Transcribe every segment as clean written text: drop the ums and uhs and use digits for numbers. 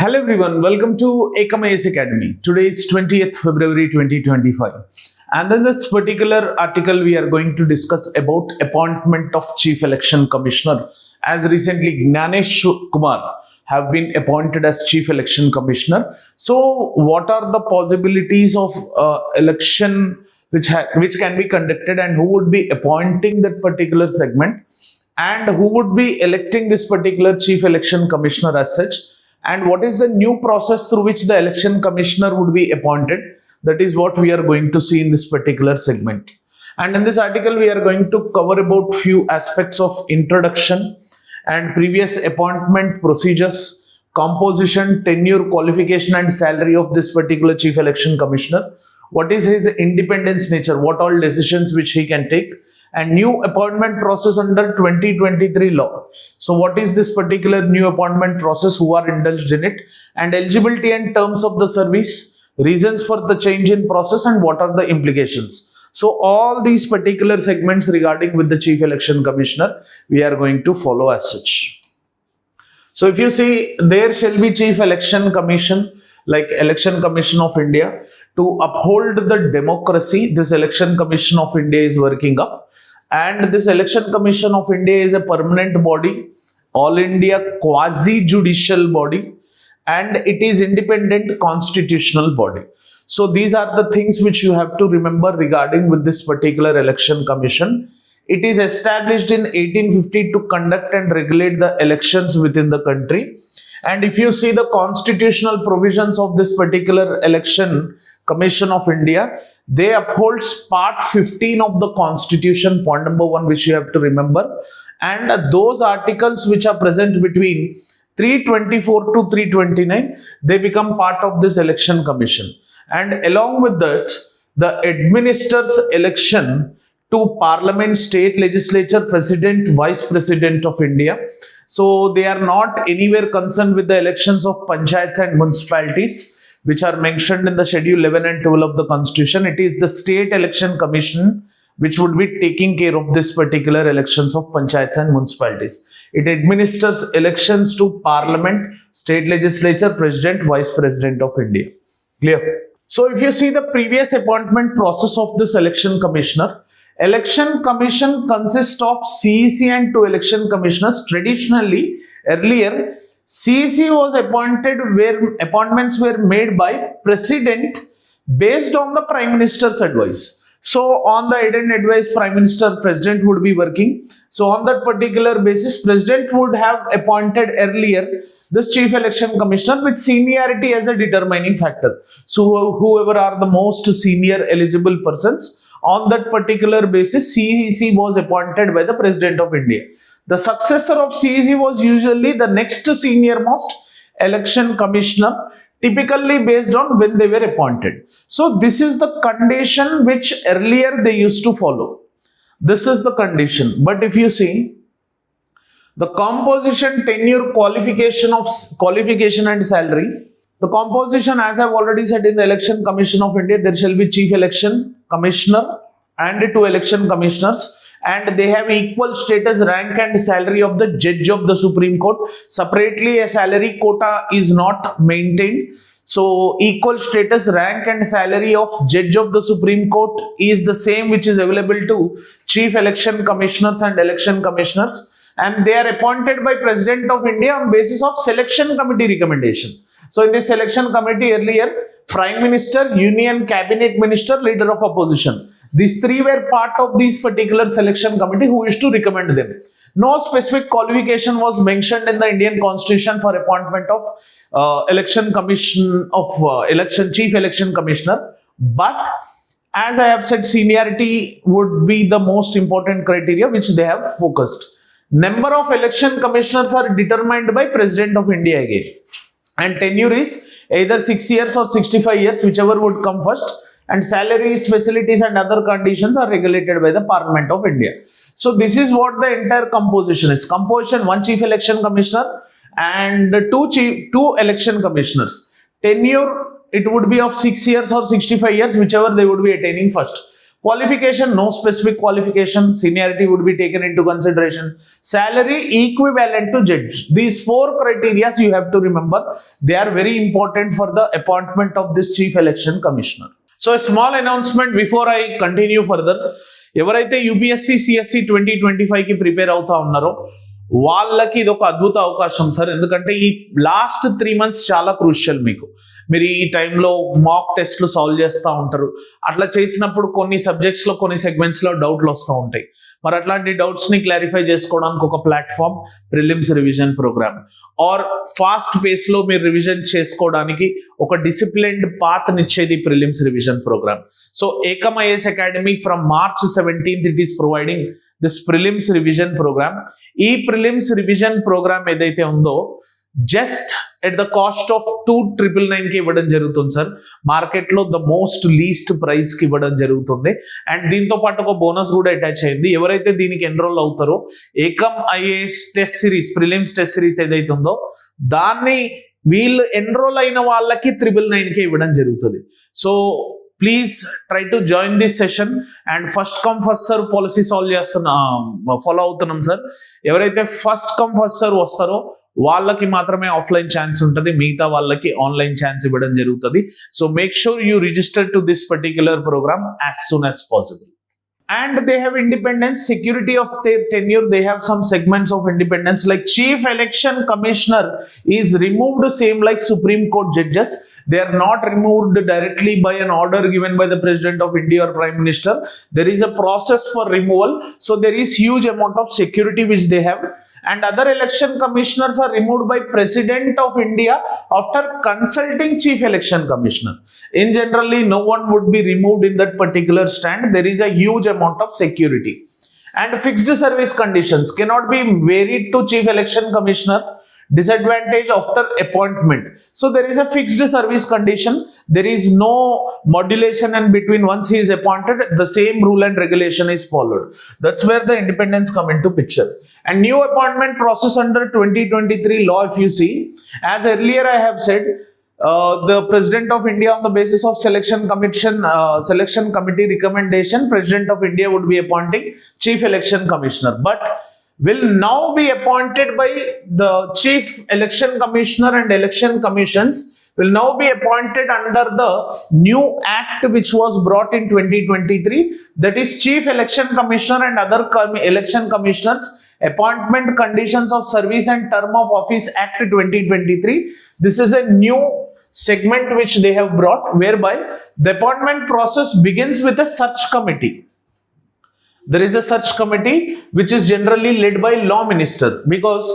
Hello everyone, welcome to Ekam Academy. Today is 20th February 2025, and in this particular article we are going to discuss about appointment of Chief Election Commissioner, as recently Gyanesh Kumar have been appointed as Chief Election Commissioner. So what are the possibilities of election which can be conducted, and who would be appointing that particular segment, and who would be electing this particular Chief Election Commissioner as such, and what is the new process through which the election commissioner would be appointed? That is what we are going to see in this particular segment. And in this article we are going to cover about few aspects of introduction and previous appointment procedures, composition, tenure, qualification and salary of this particular Chief Election Commissioner, what is his independence nature, what all decisions which he can take, and new appointment process under 2023 law. So what is this particular new appointment process, who are indulged in it, and eligibility and terms of the service, reasons for the change in process, and what are the implications. So all these particular segments regarding with the Chief Election Commissioner we are going to follow as such. So if you see, there shall be Chief Election Commission like Election Commission of India to uphold the democracy. This Election Commission of India is working up. And this Election Commission of India is a permanent body, all India quasi-judicial body, and it is independent constitutional body. So these are the things which you have to remember regarding with this particular Election Commission. It is established in 1850 to conduct and regulate the elections within the country. And if you see the constitutional provisions of this particular Election Commission of India, they upholds part 15 of the Constitution, point number 1, which you have to remember, and those articles which are present between 324 to 329, they become part of this Election Commission. And along with that, the administers election to Parliament, State Legislature, President, Vice President of India. So they are not anywhere concerned with the elections of panchayats and municipalities, which are mentioned in the Schedule 11 and 12 of the Constitution. It is the State Election Commission which would be taking care of this particular elections of panchayats and municipalities. It administers elections to Parliament, State Legislature, President, Vice President of India. Clear? So if you see the previous appointment process of this Election Commissioner, Election Commission consists of CEC and 2 election commissioners. Traditionally, earlier, CEC was appointed where appointments were made by President based on the Prime Minister's advice. So on the aid and advice, Prime Minister, President would be working. So on that particular basis, President would have appointed earlier this Chief Election Commissioner with seniority as a determining factor. So whoever are the most senior eligible persons, on that particular basis, CEC was appointed by the President of India. The successor of CEC was usually the next senior most election commissioner, typically based on when they were appointed. So this is the condition which earlier they used to follow. This is the condition. But if you see, the composition, tenure, qualification and salary. The composition, as I have already said, in the Election Commission of India, there shall be Chief Election Commissioner and 2 election commissioners, and they have equal status, rank and salary of the Judge of the Supreme Court. Separately, a salary quota is not maintained. So equal status, rank and salary of Judge of the Supreme Court is the same which is available to Chief Election Commissioners and election commissioners, and they are appointed by President of India on basis of Selection Committee recommendation. So in this Selection Committee earlier, Prime Minister, Union Cabinet Minister, Leader of Opposition. These 3 were part of this particular Selection Committee who used to recommend them. No specific qualification was mentioned in the Indian Constitution for appointment of Election Commission of Chief Election Commissioner. But as I have said, seniority would be the most important criteria which they have focused. Number of election commissioners are determined by President of India again. And tenure is either 6 years or 65 years, whichever would come first. And salaries, facilities and other conditions are regulated by the Parliament of India. So this is what the entire composition is. Composition: 1 Chief Election Commissioner and 2 election commissioners. Tenure, it would be of 6 years or 65 years, whichever they would be attaining first. Qualification, no specific qualification. Seniority would be taken into consideration. Salary equivalent to judge. These 4 criteria you have to remember. They are very important for the appointment of this Chief Election Commissioner. So a small announcement before I continue further. ఎవరైతే UPSC CSC 2025 కి prepare అవుతా ఉన్నారో వాళ్ళకి ఇది ఒక అద్భుత అవకాశం sir. ఎందుకంటే ఈ లాస్ట్ 3 months చాలా క్రూషియల్ మీకు. మీరు ఈ టైంలో మాక్ టెస్ట్లు సాల్వ్ చేస్తూ ఉంటారు. అట్లా చేసినప్పుడు కొన్ని సబ్జెక్ట్స్లో కొన్ని సెగ్మెంట్స్లో డౌట్లు వస్తూ ఉంటాయి. మరి అట్లాంటి డౌట్స్ని క్లారిఫై చేసుకోవడానికి ఒక platform prelims revision program, or fast పేస్లో మీరు రివిజన్ చేసుకోవడానికి ఒక డిసిప్లిన్డ్ పాత్నిచ్చేది prelims revision program. So Ekam IAS academy from March 17th it is providing this prelims revision program. ఈ ప్రిలిమ్స్ రివిజన్ ప్రోగ్రామ్ ఏదైతే ఉందో just at the cost of 2,999 కి ఇవ్వడం జరుగుతుంది సార్. మార్కెట్లో ద మోస్ట్ లీస్ట్ ప్రైస్ కి ఇవ్వడం జరుగుతుంది. అండ్ దీంతో పాటు ఒక బోనస్ కూడా అటాచ్ అయింది. ఎవరైతే దీనికి ఎన్రోల్ అవుతారో Ekam IAS test series, prelims test series ఏదైతే ఉందో దాన్ని వీళ్ళు ఎన్రోల్ అయిన వాళ్ళకి 999 కి ఇవ్వడం జరుగుతుంది. So please try to join this session. And first come first serve policy follow అవుతున్నాం సార్. ఎవరైతే ఫస్ట్ కమ్ ఫస్ట్ సర్వ్ వస్తారో వాళ్ళకి మాత్రమే ఆఫ్లైన్ ఛాన్స్ ఉంటుంది, మిగతా వాళ్ళకి ఆన్లైన్ ఛాన్స్ ఇవ్వడం జరుగుతుంది. So make sure you register to this particular programme as soon as possible. And they have independence, security of their tenure. They have some segments of independence, like Chief Election Commissioner is removed same like Supreme Court judges. They are not removed directly by an order given by the President of India or Prime Minister. There is a process for removal. So there is huge amount of security which they have. And other election commissioners are removed by President of India after consulting Chief Election Commissioner. In generally, no one would be removed in that particular stand. There is a huge amount of security. And fixed service conditions cannot be varied to Chief Election Commissioner. Disadvantage after appointment. So there is a fixed service condition. There is no modulation in between. Once he is appointed, the same rule and regulation is followed. That's where the independence come into picture. And new appointment process under 2023 law, if you see, as earlier I have said, the President of India, on the basis of selection committee recommendation, President of India would be appointing Chief Election Commissioner, but will now be appointed by the Chief Election Commissioner, and election commissions will now be appointed under the new act which was brought in 2023, that is Chief Election Commissioner and other election commissioners Appointment Conditions of Service and Term of Office Act 2023. This is a new segment which they have brought, whereby the appointment process begins with a search committee. There is a search committee which is generally led by law minister, because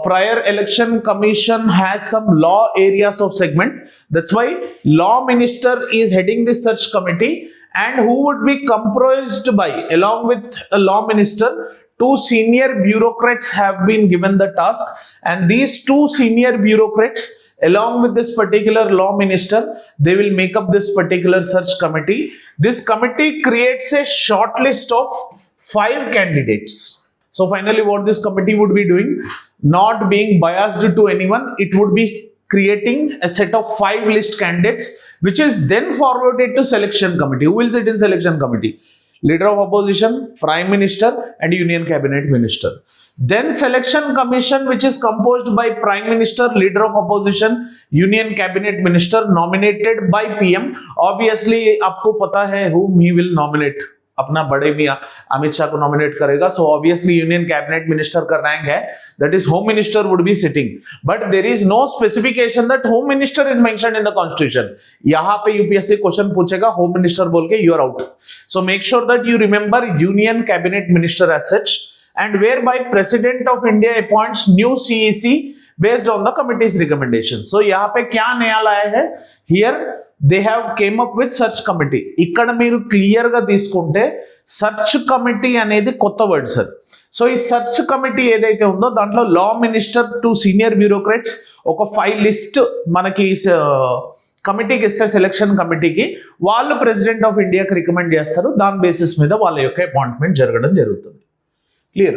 prior election commission has some law areas of segment. That's why law minister is heading this search committee, and who would be comprised by, along with a law minister, 2 senior bureaucrats have been given the task. And these 2 senior bureaucrats, along with this particular law minister, they will make up this particular search committee. This committee creates a short list of 5 candidates. So finally what this committee would be doing, not being biased to anyone, it would be creating a set of 5 list candidates, which is then forwarded to selection committee. Who will sit in selection committee? Leader of opposition, Prime Minister and Union Cabinet Minister. Then selection commission, which is composed by Prime Minister, Leader of opposition, Union Cabinet Minister, nominated by PM. Obviously आपको पता है whom he will nominate. अपना बड़े मियां अमित शाह को nominate करेगा. So obviously union cabinet minister का rank है, that is home minister would be sitting, but there is no specification that home minister is mentioned in the constitution. यहां पे UPSC question पूछेगा home minister बोल के, you are out. So make sure that you remember union cabinet minister as such, and whereby President of India appoints new CEC based on the committee's recommendations. So यहाँ पे क्या नया लाया है? Here they have came up with search committee. ఇక్కడ మీరు clear గా తీసుకుంటే search committee అనేది కొత్త వర్డ్ సార్. సో ఈ search committee ఏదైతే ఉందో దాంట్లో లా మినిస్టర్ 2 సీనియర్ బ్యూరోక్రాట్స్ ఒక 5 లిస్ట్ మనకి కమిటీకి ఇస్తే సెలక్షన్ కమిటీకి వాళ్ళు ప్రెసిడెంట్ ఆఫ్ ఇండియాకి రికమెండ్ చేస్తారు. దాని బేసిస్ మీద వాళ్ళ యొక్క అపాయింట్మెంట్ జరగడం జరుగుతుంది. Clear.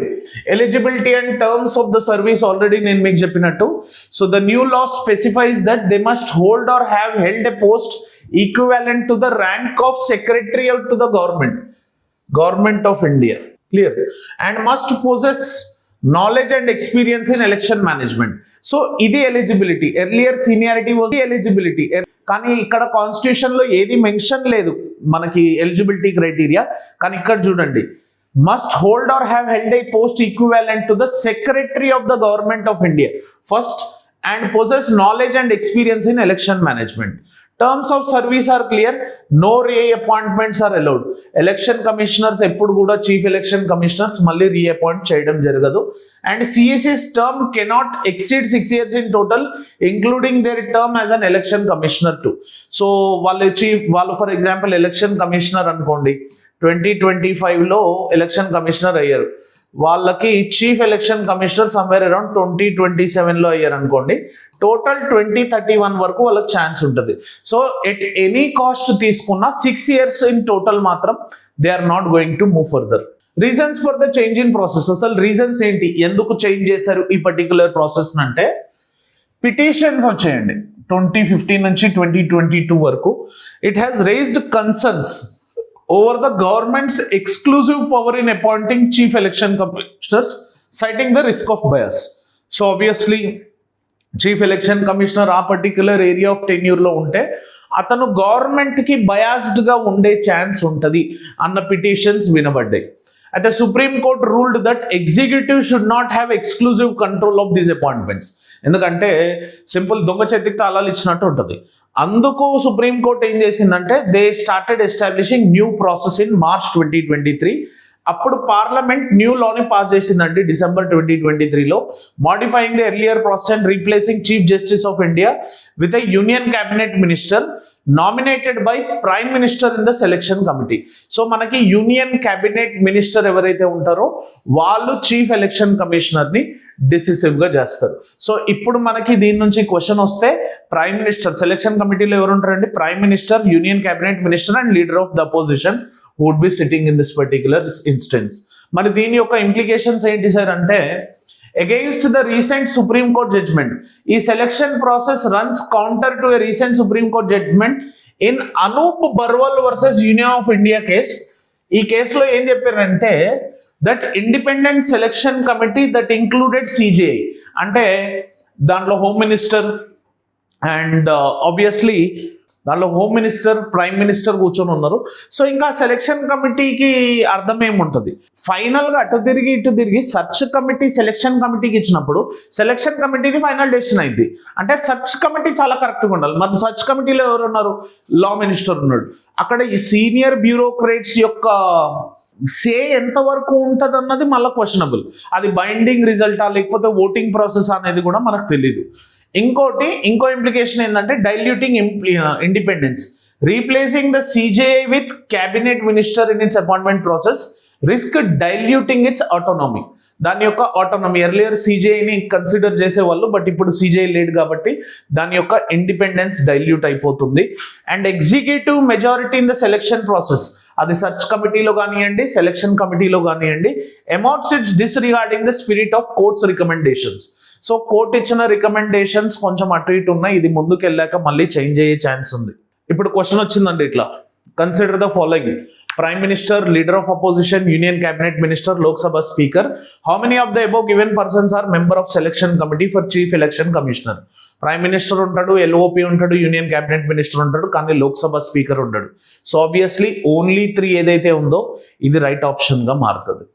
Eligibility and terms of the service already నేను మీకు చెప్పినట్టు. So the new law specifies that they must hold or have held a post equivalent to the rank of secretary to the government of India. Clear? And must possess knowledge and experience in election management. So ఇది eligibility. Earlier seniority was the eligibility. కానీ ఇక్కడ constitution లో ఏది mention లేదు మనకి eligibility criteria. కానీ ఇక్కడ చూడండి, must hold or have held a post equivalent to the secretary of the government of India first and possess knowledge and experience in election management. Terms of service are clear. No reappointments are allowed. Election commissioners ఎప్పుడు కూడా chief election commissioners మళ్ళీ reappoint చేయడం జరగదు. And సిఎస్సిస్ term cannot exceed 6 years in total, including their term as an election commissioner too. So వాళ్ళు for example election commissioner అనుకోండి, 2025లో election commissioner అయ్యారు. వాళ్ళకి chief election commissioner somewhere around 2027లో అయ్యారు అనుకోండి. టోటల్ 2031 వరకు వాళ్ళకి ఛాన్స్ ఉంటుంది. సో ఎట్ ఎనీ కాస్ట్ తీసుకున్న 6 years ఇన్ టోటల్ మాత్రం they are not going to move further. Reasons for the change in process, అసలు రీజన్స్ ఏంటి, ఎందుకు చేంజ్ చేశారు ఈ పర్టికులర్ ప్రాసెస్ అంటే, పిటిషన్స్ వచ్చాయండి 2015 నుంచి 2022 వరకు. It has raised concerns over the government's exclusive power in appointing chief election commissioners, citing the risk of bias. So obviously chief election commissioner ఆ పర్టిక్యులర్ ఏరియా ఆఫ్ టెన్యూర్ లో ఉంటే అతను government కి biased గా ఉండే ఛాన్స్ ఉంటుంది అన్న petitions వినబడ్డాయి. అయితే supreme court ruled that executive should not have exclusive control of these appointments. ఎందుకంటే సింపుల్ దొంగ చేతికి తాళాలు ఇచ్చినట్టు ఉంటుంది. అందుకు సుప్రీంకోర్టు ఏం చేసిందంటే they started establishing new process in March 2023. అప్పుడు పార్లమెంట్ న్యూ లాని పాస్ చేసిందండి డిసెంబర్ 2023లో, modifying the earlier process and replacing chief justice of India with a union cabinet minister nominated by prime minister in the selection committee. So మనకి union cabinet minister ఎవరైతే ఉంటారో వాళ్ళు chief election commissioner ని decisive గా చేస్తారు. So ఇప్పుడు మనకి దీని నుంచి క్వశ్చన్ వస్తే, ప్రైమ్ మినిస్టర్ సెలక్షన్ కమిటీలో ఎవరు ఉంటారండి, prime minister, union cabinet minister and leader of the opposition would be sitting in this particular instance. మరి దీని యొక్క ఇంప్లికేషన్స్ ఏంటి సార్ అంటే, against the recent Supreme Court judgment, ఈ selection process runs counter to a recent Supreme Court judgment in Anup Barwal versus Union of India case. ఈ కేసులో ఏం చెప్పారంటే, that independent selection committee that included CJI, అంటే దాంట్లో home minister and obviously దాంట్లో home minister, prime minister కూర్చొని ఉన్నారు. So ఇంకా సెలక్షన్ కమిటీకి అర్థం ఏముంటుంది, ఫైనల్గా అటు తిరిగి ఇటు తిరిగి సర్చ్ కమిటీ సెలక్షన్ కమిటీకి ఇచ్చినప్పుడు సెలక్షన్ కమిటీది ఫైనల్ డెసిషన్ అయింది. అంటే సర్చ్ కమిటీ చాలా కరెక్ట్గా ఉండాలి. మరి సర్చ్ కమిటీలో ఎవరు ఉన్నారు, లా మినిస్టర్ ఉన్నాడు. అక్కడ ఈ సీనియర్ బ్యూరోక్రేట్స్ యొక్క సే ఎంతవరకు ఉంటుంది అన్నది మళ్ళీ క్వశ్చనబుల్. అది బైండింగ్ రిజల్టా లేకపోతే ఓటింగ్ ప్రాసెస్ అనేది కూడా మనకు తెలీదు. ఇంకో ఇంప్లికేషన్ ఏంటంటే diluting independence, replacing the CJI with cabinet minister in its appointment process risk diluting its autonomy. దాని యొక్క ఆటోనమీ, ఎర్లియర్ సిజేఐని కన్సిడర్ చేసేవాళ్ళు, బట్ ఇప్పుడు సిజేఐ లేడు కాబట్టి దాని యొక్క ఇండిపెండెన్స్ డైల్యూట్ అయిపోతుంది. And executive majority in the selection process, అది సర్చ్ కమిటీలో కానివ్వండి సెలక్షన్ కమిటీలో కానివ్వండి, amounts its disregarding the spirit of courts recommendations. So court ఇచ్చిన రికమెండేషన్స్ కొంచెం అటు ఇటు ఉన్నాయి, ఇది ముందుకు వెళ్ళాక మళ్ళీ చేంజ్ అయ్యే ఛాన్స్ ఉంది. ఇప్పుడు క్వశ్చన్ వచ్చిందండి ఇట్లా, consider the following: prime minister, leader of opposition, union cabinet minister, Lok Sabha speaker. How many of the above given persons are member of selection committee for chief election commissioner? Prime minister ఉంటాడు, LOP ఉంటాడు, union cabinet minister ఉంటాడు, కానీ Lok Sabha speaker ఉంటాడు. So obviously only 3 ఏదైతే ఉందో ఇది right option గా మారుతుంది.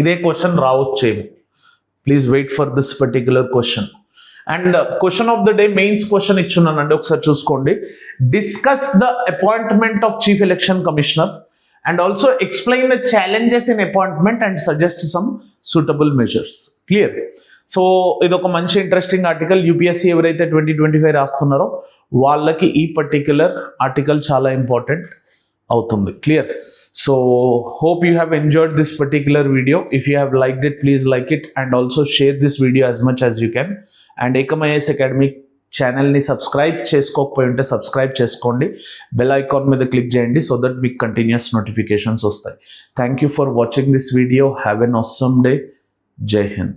ఇదే క్వశ్చన్ రావచ్చేమో, please wait for this particular question. And question of the day mains question ఇచ్చున్నానండి, ఒకసారి చూసుకోండి. Discuss the appointment of chief election commissioner and also explain the challenges in appointment and suggest some suitable measures. Clear? So ఇది ఒక మంచి interesting article. UPSC ఎవరైతే 2025 రాస్తున్నారో వాళ్ళకి ఈ particular article చాలా important అవుతుంది. Clear? So hope you have enjoyed this particular video. If you have liked it, please like it and also share this video as much as you can. And Ekam IAS Academy channel ni subscribe chesukoకపోయి ఉంటే subscribe చేసుకోండి, bell icon మీద click చేయండి so that మీకు continuous notifications వస్తాయి. Thank you for watching this video. Have an awesome day. Jai Hind.